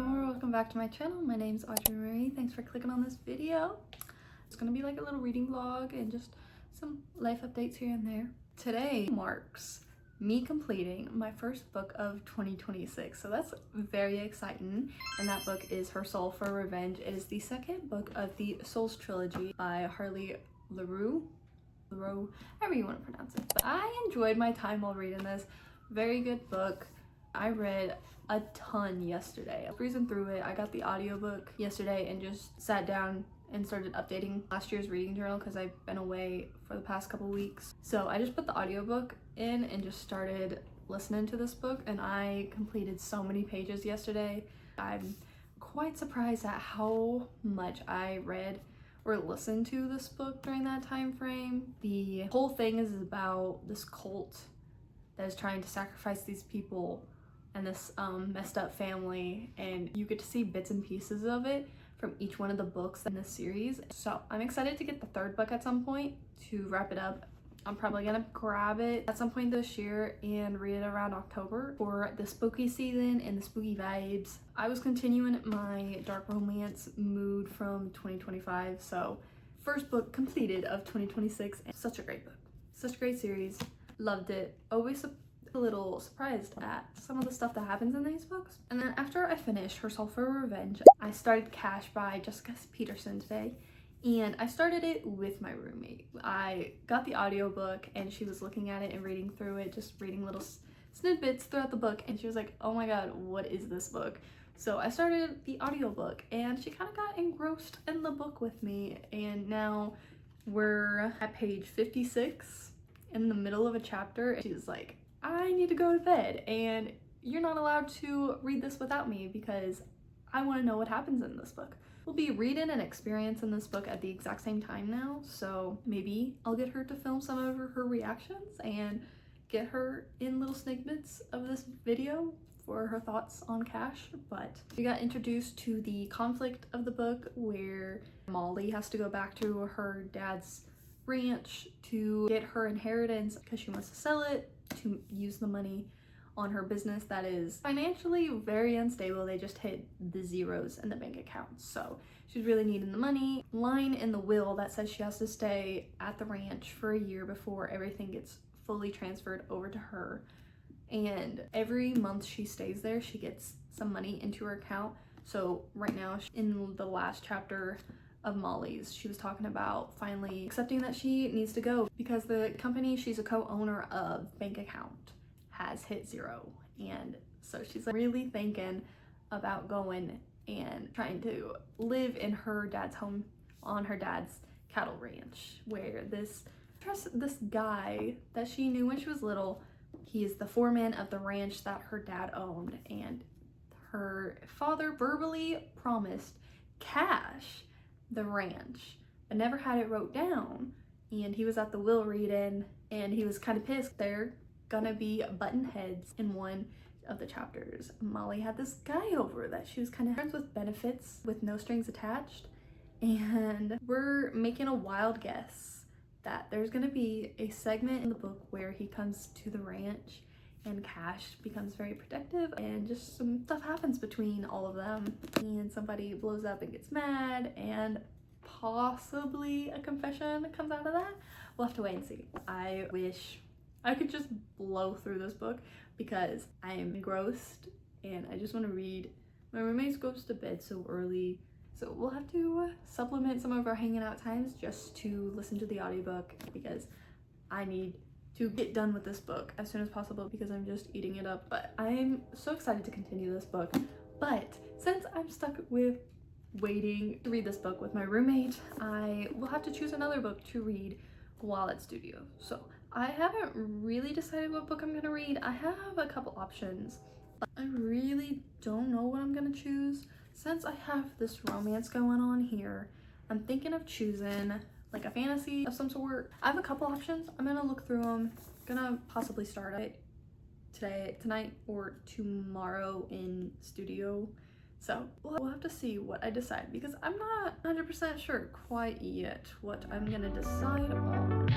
welcome back to my channel. My name's Audrey Marie. Thanks for clicking on this video. It's gonna be like a little reading vlog and just some life updates here and there. Today marks me completing my first book of 2026, so that's very exciting, and that book is Her Soul for Revenge. It is the second book of the Souls trilogy by Harley LaRue, however you want to pronounce it. But I enjoyed my time while reading this. Very good book. I read a ton yesterday. I was breezing through it. I got the audiobook yesterday and just sat down and started updating last year's reading journal because I've been away for the past couple weeks. So I just put the audiobook in and just started listening to this book, and I completed so many pages yesterday. I'm quite surprised at how much I read or listened to this book during that time frame. The whole thing is about this cult that is trying to sacrifice these people and this messed up family, and you get to see bits and pieces of it from each one of the books in this series. So I'm excited to get the third book at some point to wrap it up. I'm probably gonna grab it at some point this year and read it around October for the spooky season and the spooky vibes. I was continuing my dark romance mood from 2025, so first book completed of 2026. Such a great book, such a great series. Loved it. Always a little surprised at some of the stuff that happens in these books. And then after I finished Her Soul for Revenge, I started Cash by Jessica Peterson today, and I started it with my roommate. I got the audiobook and she was looking at it and reading through it, just reading little snippets throughout the book, and she was like, oh my god, what is this book? So I started the audiobook and she kind of got engrossed in the book with me, and now we're at page 56 in the middle of a chapter, and she's like, I need to go to bed and you're not allowed to read this without me because I want to know what happens in this book. We'll be reading and experiencing this book at the exact same time now, so maybe I'll get her to film some of her reactions and get her in little snippets of this video for her thoughts on Cash. But we got introduced to the conflict of the book where Molly has to go back to her dad's ranch to get her inheritance because she wants to sell it to use the money on her business that is financially very unstable. They just hit the zeros in the bank account, so she's really needing the money. Line in the will that says she has to stay at the ranch for a year before everything gets fully transferred over to her, and every month she stays there she gets some money into her account. So right now, in the last chapter of Molly's, she was talking about finally accepting that she needs to go because the company she's a co-owner of bank account has hit zero, and so she's like really thinking about going and trying to live in her dad's home on her dad's cattle ranch, where this guy that she knew when she was little, he is the foreman of the ranch that her dad owned, and her father verbally promised Cash the ranch but never had it wrote down, and he was at the will reading and he was kind of pissed. They're gonna be button heads in one of the chapters. Molly had this guy over that she was kind of friends with benefits with no strings attached, and we're making a wild guess that there's gonna be a segment in the book where he comes to the ranch and Cash becomes very protective and just some stuff happens between all of them, and somebody blows up and gets mad, and possibly a confession comes out of that. We'll have to wait and see. I wish I could just blow through this book because I am engrossed and I just want to read. My roommate goes to bed so early, so we'll have to supplement some of our hanging out times just to listen to the audiobook because I need to get done with this book as soon as possible because I'm just eating it up. But I'm so excited to continue this book. But since I'm stuck with waiting to read this book with my roommate, I will have to choose another book to read while at studio. So I haven't really decided what book I'm gonna read. I have a couple options, but I really don't know what I'm gonna choose. Since I have this romance going on here, I'm thinking of choosing like a fantasy of some sort. I have a couple options. I'm gonna look through them. Gonna possibly start it tonight or tomorrow in studio. So we'll have to see what I decide because I'm not 100% sure quite yet what I'm gonna decide on.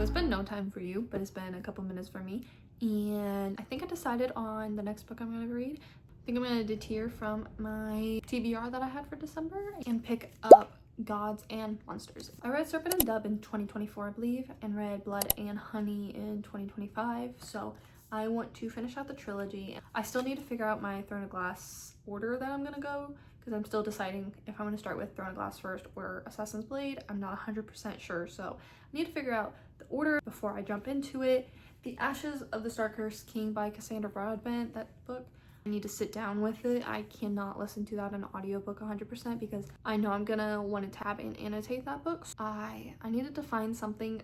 it's been no time for you, but it's been a couple minutes for me. And I think I decided on the next book I'm gonna read. I think I'm gonna deter from my TBR that I had for December and pick up Gods and Monsters. I read Serpent and Dove in 2024, I believe, and read Blood and Honey in 2025. So I want to finish out the trilogy. I still need to figure out my Throne of Glass order that I'm gonna go, because I'm still deciding if I'm gonna start with Throne of Glass first or Assassin's Blade. I'm not 100% sure, so I need to figure out the order before I jump into it. The Ashes of the Star-Cursed King by Cassandra Broadbent, that book, I need to sit down with it. I cannot listen to that in an audiobook 100% because I know I'm gonna want to tab and annotate that book. So I needed to find something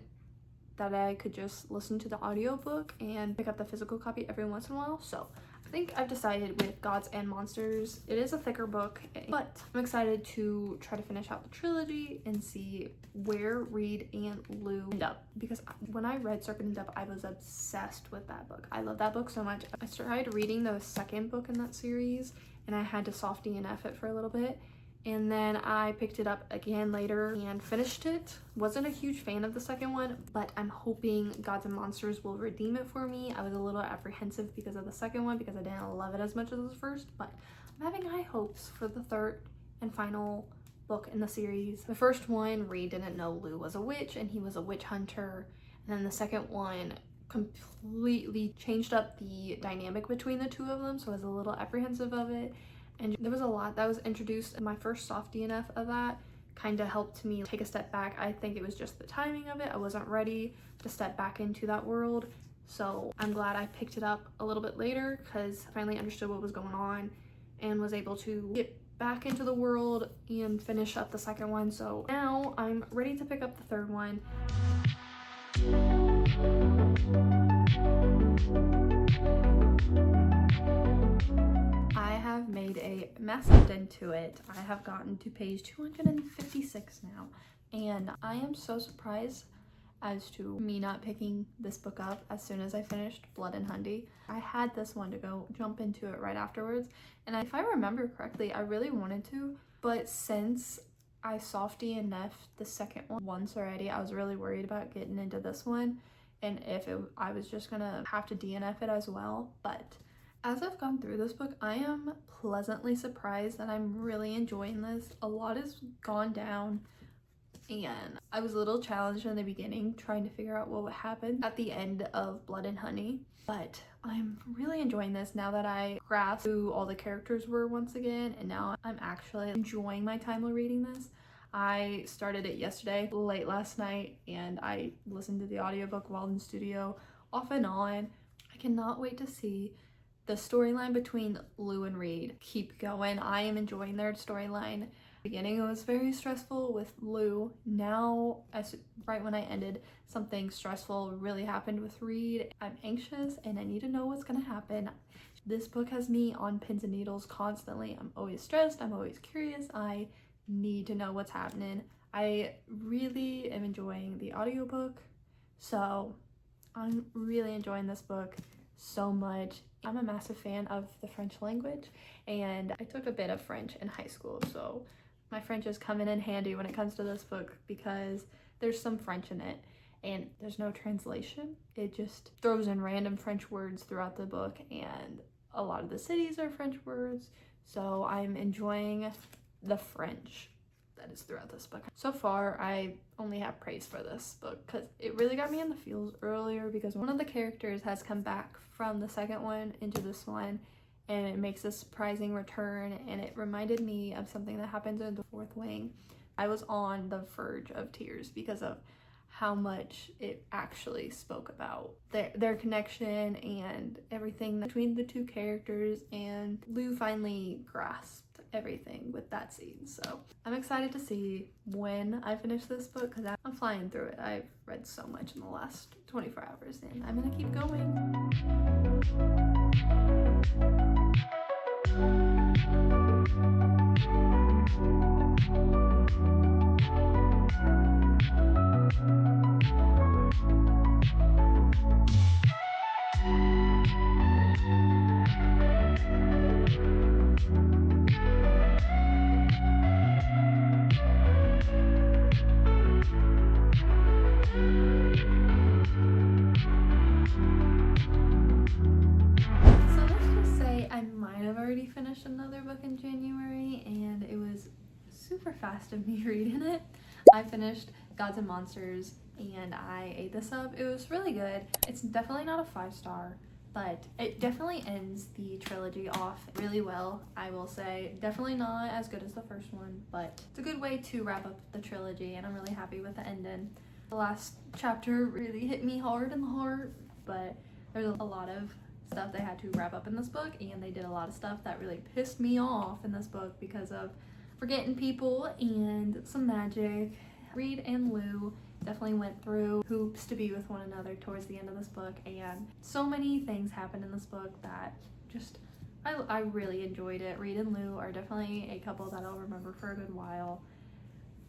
that I could just listen to the audiobook and pick up the physical copy every once in a while. So I think I've decided with Gods and Monsters. It is a thicker book, but I'm excited to try to finish out the trilogy and see where Reed and Lou end up, because when I read Serpent and Dove, I was obsessed with that book. I love that book so much. I started reading the second book in that series and I had to soft DNF it for a little bit, and then I picked it up again later and finished it. Wasn't a huge fan of the second one, but I'm hoping Gods and Monsters will redeem it for me. I was a little apprehensive because of the second one because I didn't love it as much as the first, but I'm having high hopes for the third and final book in the series. The first one, Reed didn't know Lou was a witch and he was a witch hunter, and then the second one completely changed up the dynamic between the two of them, so I was a little apprehensive of it. And there was a lot that was introduced in my first soft DNF of that, kind of helped me take a step back. I think it was just the timing of it. I wasn't ready to step back into that world. So I'm glad I picked it up a little bit later because I finally understood what was going on and was able to get back into the world and finish up the second one. So now I'm ready to pick up the third one. I have made a massive dent to it. I have gotten to page 256 now, and I am so surprised as to me not picking this book up as soon as I finished Blood and Honey. I had this one to go jump into it right afterwards, and if I remember correctly, I really wanted to, but since I soft DNF'd the second one once already, I was really worried about getting into this one and if I was just gonna have to DNF it as well. But as I've gone through this book, I am pleasantly surprised that I'm really enjoying this. A lot has gone down, and I was a little challenged in the beginning trying to figure out what would happen at the end of Blood and Honey, but I'm really enjoying this now that I grasped who all the characters were once again, and now I'm actually enjoying my time while reading this. I started it yesterday, late last night, and I listened to the audiobook while in the studio, off and on. I cannot wait to see the storyline between Lou and Reed keep going. I am enjoying their storyline. Beginning, it was very stressful with Lou. Now, right when I ended, something stressful really happened with Reed. I'm anxious and I need to know what's gonna happen. This book has me on pins and needles constantly. I'm always stressed, I'm always curious. I need to know what's happening. I really am enjoying the audiobook, so I'm really enjoying this book so much. I'm a massive fan of the French language, and I took a bit of French in high school, so my French is coming in handy when it comes to this book because there's some French in it and there's no translation. It just throws in random French words throughout the book, and a lot of the cities are French words, so I'm enjoying the French that is throughout this book. So far, I only have praise for this book because it really got me in the feels earlier, because one of the characters has come back from the second one into this one, and it makes a surprising return, and it reminded me of something that happens in the Fourth Wing. I was on the verge of tears because of how much it actually spoke about their connection and everything between the two characters, and Lou finally grasped everything with that scene. So I'm excited to see when I finish this book because I'm flying through it. I've read so much in the last 24 hours and I'm gonna keep going. super fast of me reading it. I finished Gods and Monsters and I ate this up. It was really good. It's definitely not a 5-star, but it definitely ends the trilogy off really well, I will say. Definitely not as good as the first one, but it's a good way to wrap up the trilogy, and I'm really happy with the ending. The last chapter really hit me hard in the heart, but there's a lot of stuff they had to wrap up in this book, and they did a lot of stuff that really pissed me off in this book because of forgetting people and some magic. Reed and Lou definitely went through hoops to be with one another towards the end of this book, and so many things happened in this book that just I really enjoyed it. Reed and Lou are definitely a couple that I'll remember for a good while.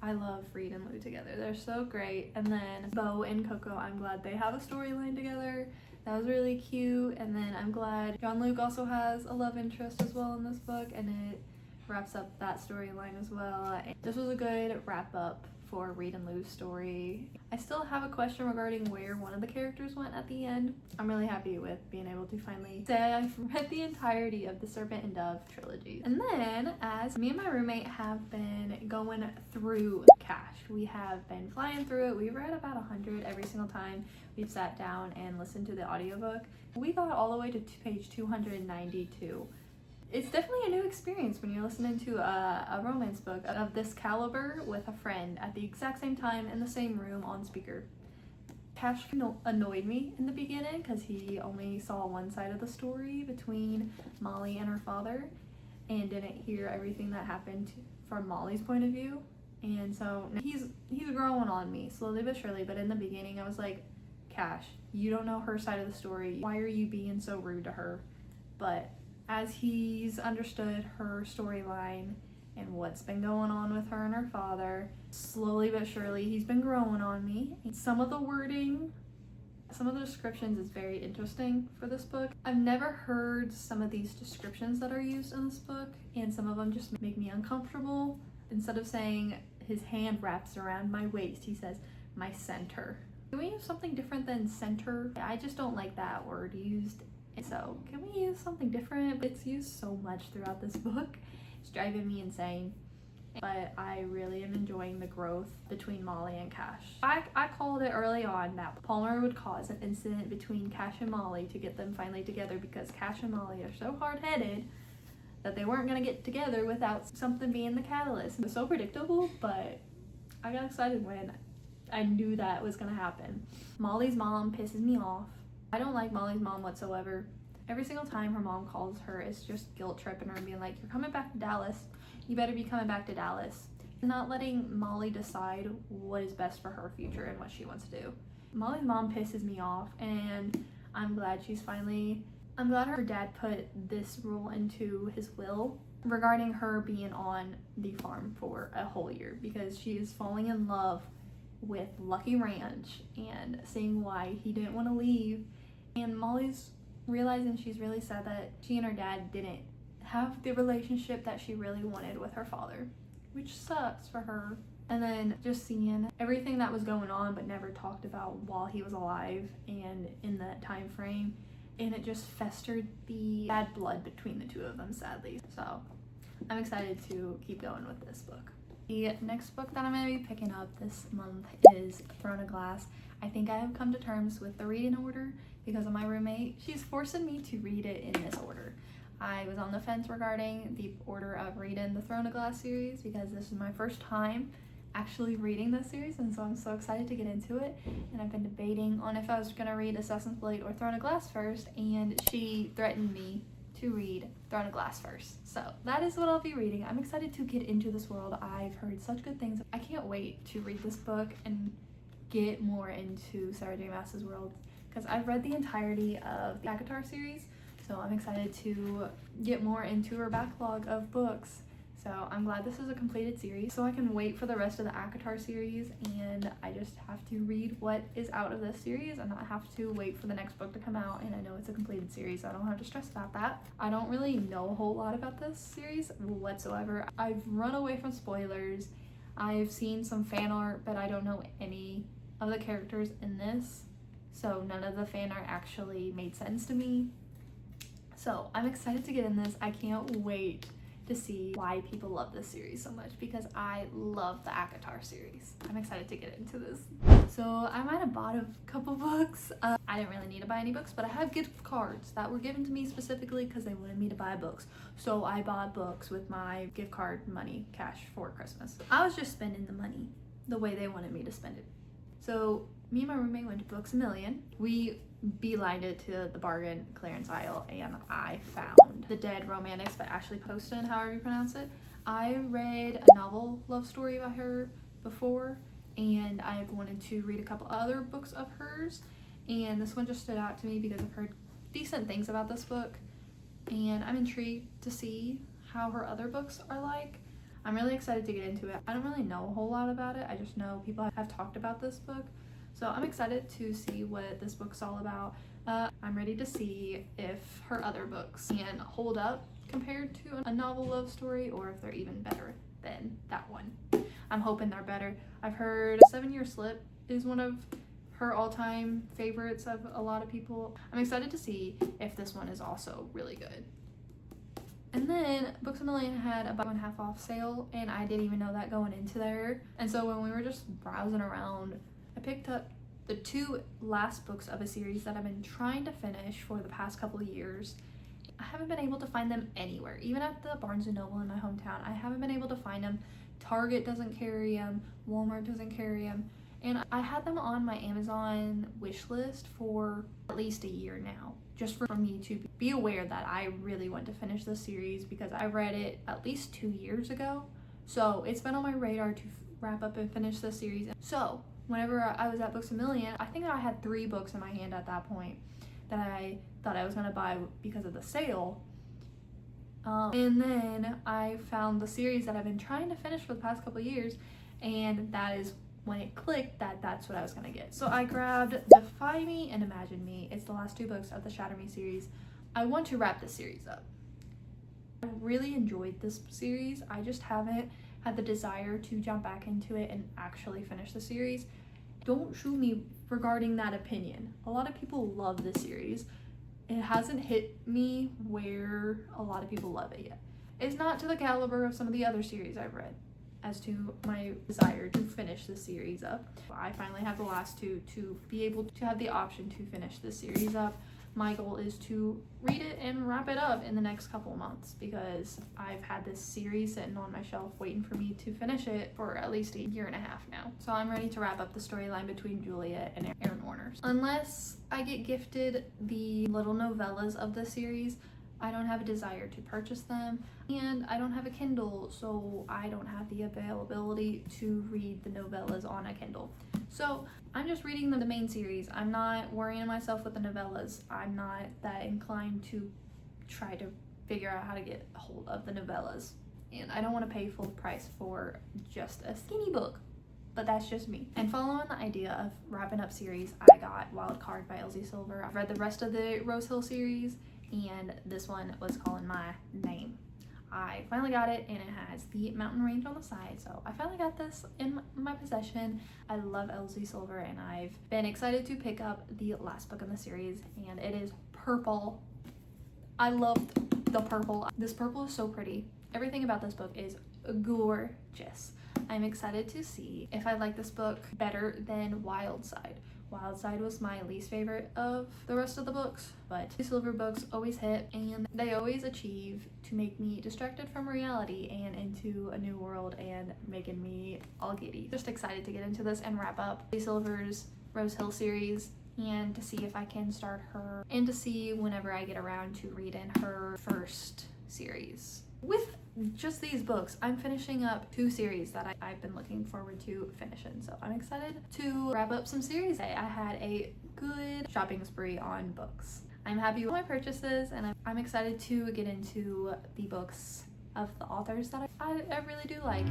I love Reed and Lou together. They're so great. And then Bo and Coco, I'm glad they have a storyline together. That was really cute. And then I'm glad John Luke also has a love interest as well in this book, and it wraps up that storyline as well. And this was a good wrap up for Reed and Lou's story. I still have a question regarding where one of the characters went at the end. I'm really happy with being able to finally say I've read the entirety of the Serpent and Dove trilogy. And then, as me and my roommate have been going through Cash, we have been flying through it. We've read about 100 every single time we've sat down and listened to the audiobook. We got all the way to page 292. It's definitely a new experience when you're listening to a romance book of this caliber with a friend at the exact same time in the same room on speaker. Cash annoyed me in the beginning because he only saw one side of the story between Molly and her father and didn't hear everything that happened from Molly's point of view. And so he's growing on me slowly but surely, but in the beginning I was like, Cash, you don't know her side of the story. Why are you being so rude to her? But as he's understood her storyline and what's been going on with her and her father, slowly but surely he's been growing on me. Some of the wording, some of the descriptions is very interesting for this book. I've never heard some of these descriptions that are used in this book, and some of them just make me uncomfortable. Instead of saying his hand wraps around my waist, he says my center. Can we use something different than center? I just don't like that word used. So can we use something different? It's used so much throughout this book. It's driving me insane. But I really am enjoying the growth between Molly and Cash. I called it early on that Palmer would cause an incident between Cash and Molly to get them finally together, because Cash and Molly are so hard-headed that they weren't going to get together without something being the catalyst. It was so predictable, but I got excited when I knew that was going to happen. Molly's mom pisses me off. I don't like Molly's mom whatsoever. Every single time her mom calls her, it's just guilt tripping her and being like, you're coming back to Dallas. You better be coming back to Dallas. Not letting Molly decide what is best for her future and what she wants to do. Molly's mom pisses me off, and I'm glad her dad put this rule into his will regarding her being on the farm for a whole year, because she is falling in love with Lucky Ranch and seeing why he didn't want to leave. And Molly's realizing she's really sad that she and her dad didn't have the relationship that she really wanted with her father, which sucks for her. And then just seeing everything that was going on but never talked about while he was alive and in that time frame, and it just festered the bad blood between the two of them, sadly. So I'm excited to keep going with this book. The next book that I'm going to be picking up this month is Throne of Glass. I think I have come to terms with the reading order because of my roommate. She's forcing me to read it in this order. I was on the fence regarding the order of reading the Throne of Glass series because this is my first time actually reading this series, and so I'm so excited to get into it. And I've been debating on if I was going to read Assassin's Blade or Throne of Glass first, and she threatened me to read Throne of Glass first. So that is what I'll be reading. I'm excited to get into this world. I've heard such good things. I can't wait to read this book and get more into Sarah J. Maas's world, because I've read the entirety of the ACOTAR series, so I'm excited to get more into her backlog of books. So I'm glad this is a completed series, so I can wait for the rest of the ACOTAR series, and I just have to read what is out of this series and not have to wait for the next book to come out. And I know it's a completed series, so I don't have to stress about that. I don't really know a whole lot about this series whatsoever. I've run away from spoilers. I've seen some fan art, but I don't know any of the characters in this, so none of the fan art actually made sense to me. So I'm excited to get in this. I can't wait to see why people love this series so much, because I love the ACOTAR series. I'm excited to get into this. So I might have bought a couple books. I didn't really need to buy any books, but I have gift cards that were given to me specifically because they wanted me to buy books. So I bought books with my gift card money, cash, for Christmas. I was just spending the money the way they wanted me to spend it. So me and my roommate went to Books A Million. We beelined it to the bargain clearance aisle, and I found The Dead Romantics by Ashley Poston, however you pronounce it. I read a novel love story by her before, and I've wanted to read a couple other books of hers, and this one just stood out to me because I've heard decent things about this book, and I'm intrigued to see how her other books are like. I'm really excited to get into it. I don't really know a whole lot about it. I just know people have talked about this book. So I'm excited to see what this book's all about. I'm ready to see if her other books can hold up compared to a novel love story, or if they're even better than that one. I'm hoping they're better. I've heard 7 Year Slip is one of her all-time favorites of a lot of people. I'm excited to see if this one is also really good. And then Books A Million had a buy one half off sale, and I didn't even know that going into there. And so when we were just browsing around, I picked up the 2 last books of a series that I've been trying to finish for the past couple of years. I haven't been able to find them anywhere. Even at the Barnes & Noble in my hometown, I haven't been able to find them. Target doesn't carry them. Walmart doesn't carry them. And I had them on my Amazon wish list for at least a year now, just for me to be aware that I really want to finish this series, because I read it at least 2 years ago. So it's been on my radar to wrap up and finish this series. So whenever I was at Books A Million, I think I had 3 books in my hand at that point that I thought I was going to buy because of the sale. And then I found the series that I've been trying to finish for the past couple of years, and that is when it clicked that that's what I was going to get. So I grabbed Defy Me and Imagine Me. It's the last 2 books of the Shatter Me series. I want to wrap this series up. I really enjoyed this series. I just haven't had the desire to jump back into it and actually finish the series. Don't shoot me regarding that opinion. A lot of people love this series. It hasn't hit me where a lot of people love it yet. It's not to the caliber of some of the other series I've read as to my desire to finish the series up. I finally have the last 2 to be able to have the option to finish the series up. My goal is to read it and wrap it up in the next couple of months, because I've had this series sitting on my shelf waiting for me to finish it for at least a year and a half now. So I'm ready to wrap up the storyline between Juliet and Aaron Warner. Unless I get gifted the little novellas of the series, I don't have a desire to purchase them, and I don't have a Kindle, so I don't have the availability to read the novellas on a Kindle. So I'm just reading the main series. I'm not worrying myself with the novellas. I'm not that inclined to try to figure out how to get a hold of the novellas. And I don't want to pay full price for just a skinny book, but that's just me. And following the idea of wrapping up series, I got Wild Card by Elsie Silver. I've read the rest of the Rose Hill series, and this one was calling my name. I finally got it, and it has the mountain range on the side, so I finally got this in my possession. I love Elsie Silver, and I've been excited to pick up the last book in the series, and it is purple. I love the purple. This purple is so pretty. Everything about this book is gorgeous. I'm excited to see if I like this book better than Wild Side. Wild Side was my least favorite of the rest of the books, but the Silver books always hit, and they always achieve to make me distracted from reality and into a new world and making me all giddy. Just excited to get into this and wrap up the Silver's Rose Hill series, and to see if I can start her, and to see whenever I get around to reading her first series. With just these books, I'm finishing up 2 series that I've been looking forward to finishing, so I'm excited to wrap up some series. I had a good shopping spree on books. I'm happy with my purchases, and I'm excited to get into the books of the authors that I really do like.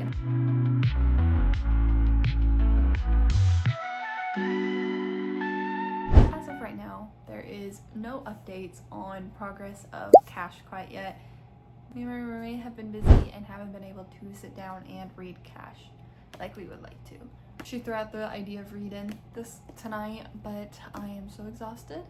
As of right now, there is no updates on progress of Cash quite yet. Me and my roommate have been busy and haven't been able to sit down and read Cash like we would like to. She threw out the idea of reading this tonight, but I am so exhausted,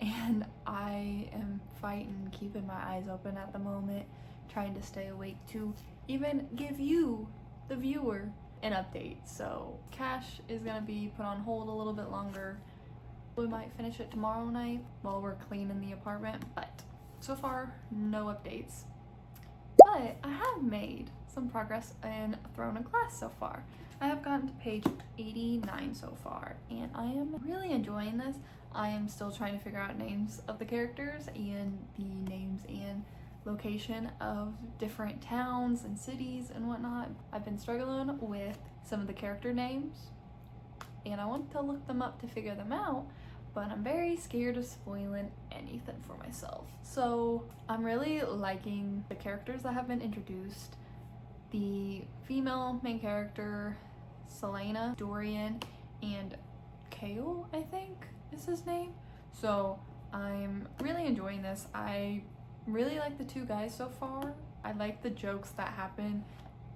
and I am fighting keeping my eyes open at the moment, trying to stay awake to even give you, the viewer, an update. So Cash is gonna be put on hold a little bit longer. We might finish it tomorrow night while we're cleaning the apartment, but so far, no updates. But I have made some progress in Throne of Glass so far. I have gotten to page 89 so far, and I am really enjoying this. I am still trying to figure out names of the characters and the names and location of different towns and cities and whatnot. I've been struggling with some of the character names, and I want to look them up to figure them out, but I'm very scared of spoiling anything for myself. So I'm really liking the characters that have been introduced. The female main character, Selena, Dorian, and Kale, I think is his name. So I'm really enjoying this. I really like the two guys so far. I like the jokes that happen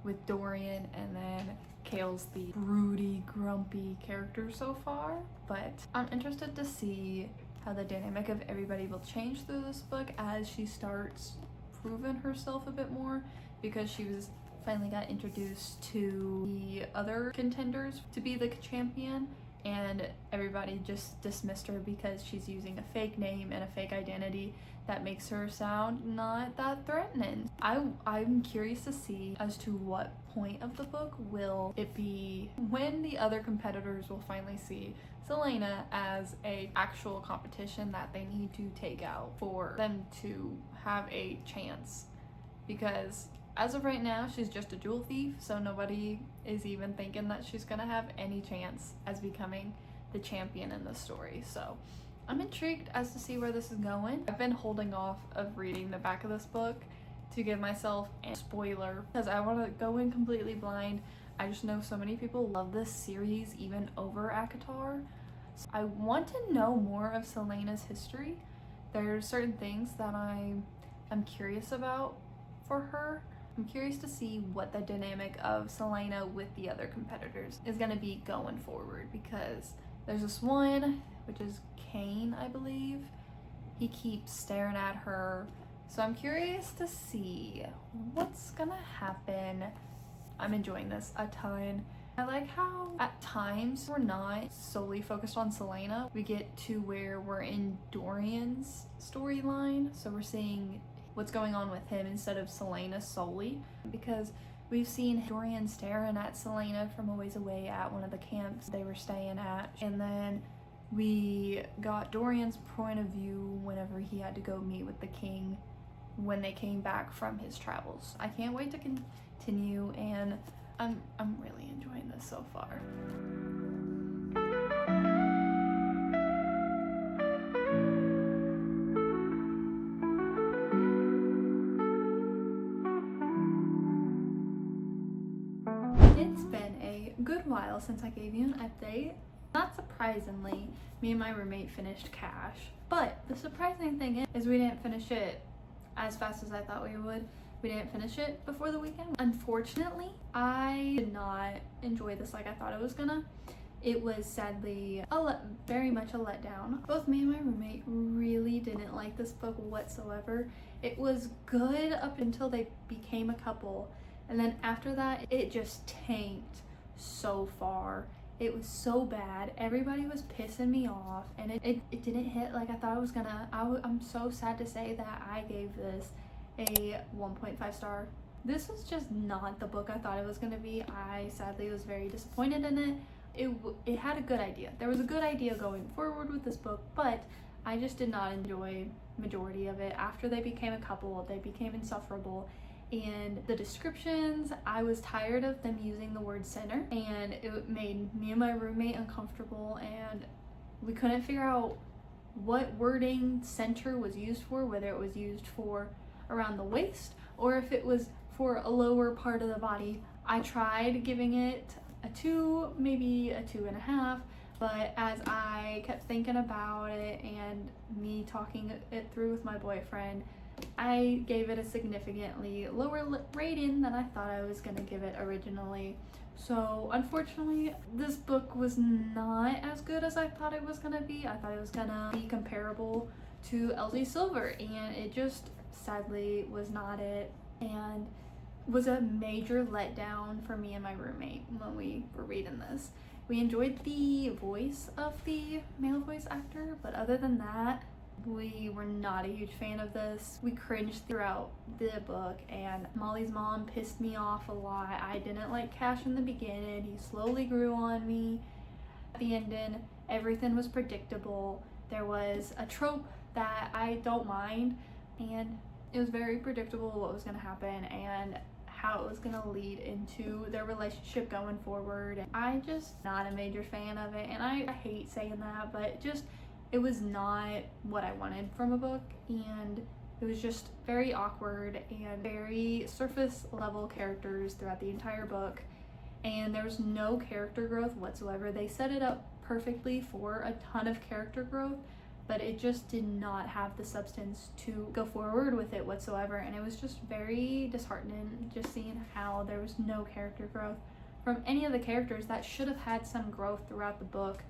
with Dorian, and then Kale's the broody, grumpy character so far. But I'm interested to see how the dynamic of everybody will change through this book as she starts proving herself a bit more, because she was finally got introduced to the other contenders to be the champion, and everybody just dismissed her because she's using a fake name and a fake identity that makes her sound not that threatening. I'm curious to see as to what point of the book will it be when the other competitors will finally see Selena as a actual competition that they need to take out for them to have a chance. Because as of right now, she's just a jewel thief, so nobody is even thinking that she's gonna have any chance as becoming the champion in the story. So I'm intrigued as to see where this is going. I've been holding off of reading the back of this book to give myself a spoiler because I want to go in completely blind. I just know so many people love this series even over ACOTAR. So I want to know more of Selena's history. There's certain things that I'm curious about for her. I'm curious to see what the dynamic of Selena with the other competitors is going to be going forward, because there's this one, which is Kane, I believe. He keeps staring at her. So I'm curious to see what's gonna happen. I'm enjoying this a ton. I like how at times we're not solely focused on Selena. We get to where we're in Dorian's storyline, so we're seeing what's going on with him instead of Selena solely, because we've seen Dorian staring at Selena from a ways away at one of the camps they were staying at, and then we got Dorian's point of view whenever he had to go meet with the king when they came back from his travels. I can't wait to continue, and I'm really enjoying this so far. It's been a good while since I gave you an update. Not surprisingly, me and my roommate finished Cash, but the surprising thing is we didn't finish it as fast as I thought we would. We didn't finish it before the weekend. Unfortunately, I did not enjoy this like I thought it was gonna. It was sadly very much a letdown. Both me and my roommate really didn't like this book whatsoever. It was good up until they became a couple, and then after that it just tanked so far. It was so bad. Everybody was pissing me off, and it didn't hit like I thought it was gonna. I'm so sad to say that I gave this a 1.5 star. This was just not the book I thought it was gonna be. I sadly was very disappointed in it. It had a good idea. There was a good idea going forward with this book, but I just did not enjoy majority of it. After they became a couple, they became insufferable. And the descriptions, I was tired of them using the word center, and it made me and my roommate uncomfortable, and we couldn't figure out what wording center was used for, whether it was used for around the waist or if it was for a lower part of the body. I tried giving it a 2, maybe a 2.5, but as I kept thinking about it and me talking it through with my boyfriend, I gave it a significantly lower rating than I thought I was going to give it originally. So unfortunately, this book was not as good as I thought it was going to be. I thought it was going to be comparable to LG Silver, and it just sadly was not it. and was a major letdown for me and my roommate when we were reading this. We enjoyed the voice of the male voice actor, but other than that, we were not a huge fan of this. We cringed throughout the book, and Molly's mom pissed me off a lot. I didn't like Cash in the beginning. He slowly grew on me. At the ending, everything was predictable. There was a trope that I don't mind, and it was very predictable what was going to happen and how it was going to lead into their relationship going forward. I just not a major fan of it, and I hate saying that, but just it was not what I wanted from a book, and it was just very awkward and very surface level characters throughout the entire book, and there was no character growth whatsoever. They set it up perfectly for a ton of character growth, but it just did not have the substance to go forward with it whatsoever, and it was just very disheartening just seeing how there was no character growth from any of the characters that should have had some growth throughout the book.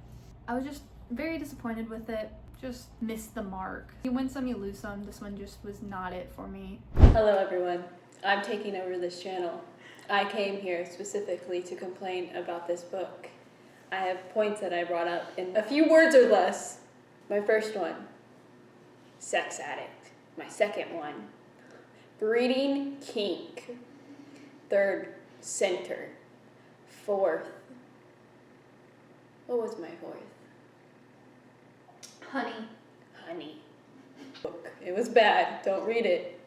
I was just very disappointed with it. Just missed the mark. You win some, you lose some. This one just was not it for me. Hello everyone, I'm taking over this channel. I came here specifically to complain about this book. I have points that I brought up in a few words or less. My first one, sex addict. My second one, breeding kink. Third, center. Fourth, what was my fourth? Honey. Book. It was bad. Don't read it.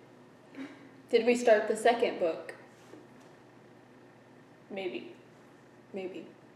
Did we start the second book? Maybe.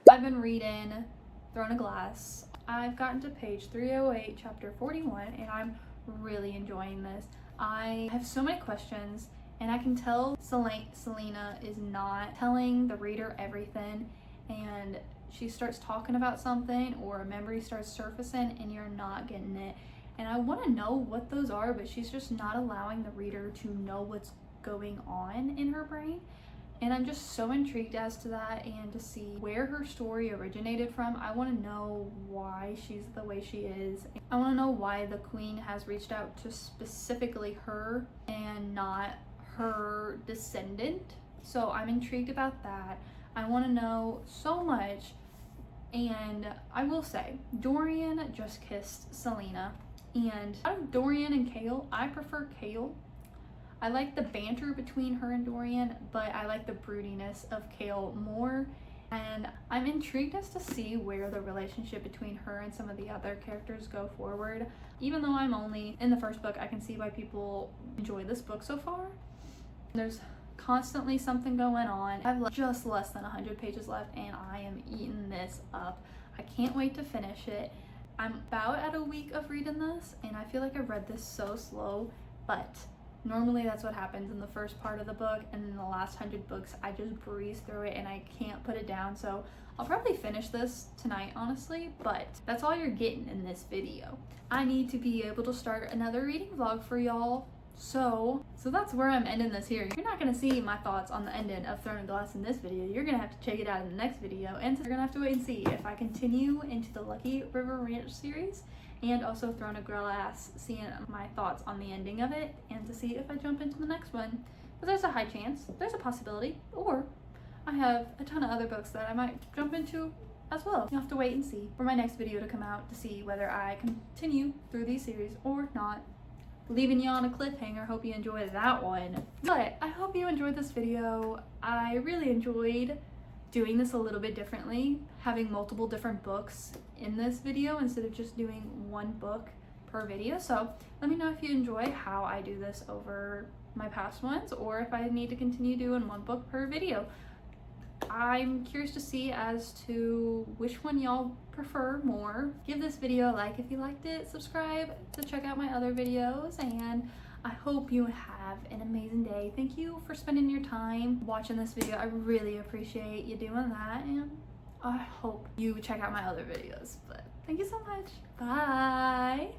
I've been reading Throne of Glass. I've gotten to page 308, chapter 41, and I'm really enjoying this. I have so many questions, and I can tell Selena is not telling the reader everything, and she starts talking about something or a memory starts surfacing and you're not getting it. And I want to know what those are, but she's just not allowing the reader to know what's going on in her brain. And I'm just so intrigued as to that and to see where her story originated from. I want to know why she's the way she is. I want to know why the queen has reached out to specifically her and not her descendant. So I'm intrigued about that. I want to know so much. And I will say, Dorian just kissed Selena. And out of Dorian and Kale, I prefer Kale. I like the banter between her and Dorian, but I like the broodiness of Kale more. And I'm intrigued as to see where the relationship between her and some of the other characters go forward. Even though I'm only in the first book, I can see why people enjoy this book so far. There's constantly something going on. I have just less than 100 pages left, and I am eating this up. I can't wait to finish it. I'm about at a week of reading this, and I feel like I've read this so slow, but normally that's what happens in the first part of the book, and in the last 100 books I just breeze through it and I can't put it down. So I'll probably finish this tonight, honestly, but that's all you're getting in this video. I need to be able to start another reading vlog for y'all. So that's where I'm ending this here. You're not going to see my thoughts on the ending of Throne of Glass in this video. You're going to have to check it out in the next video, and you're going to have to wait and see if I continue into the Lucky River Ranch series and also Throne of Glass, seeing my thoughts on the ending of it, and to see if I jump into the next one. But there's a high chance, there's a possibility, or I have a ton of other books that I might jump into as well. You'll have to wait and see for my next video to come out to see whether I continue through these series or not. Leaving you on a cliffhanger. Hope you enjoyed that one. But I hope you enjoyed this video. I really enjoyed doing this a little bit differently, having multiple different books in this video instead of just doing one book per video. So let me know if you enjoy how I do this over my past ones, or if I need to continue doing one book per video. I'm curious to see as to which one y'all prefer more. Give this video a like if you liked it, subscribe to check out my other videos, and I hope you have an amazing day. Thank you for spending your time watching this video. I really appreciate you doing that, and I hope you check out my other videos. But thank you so much. Bye.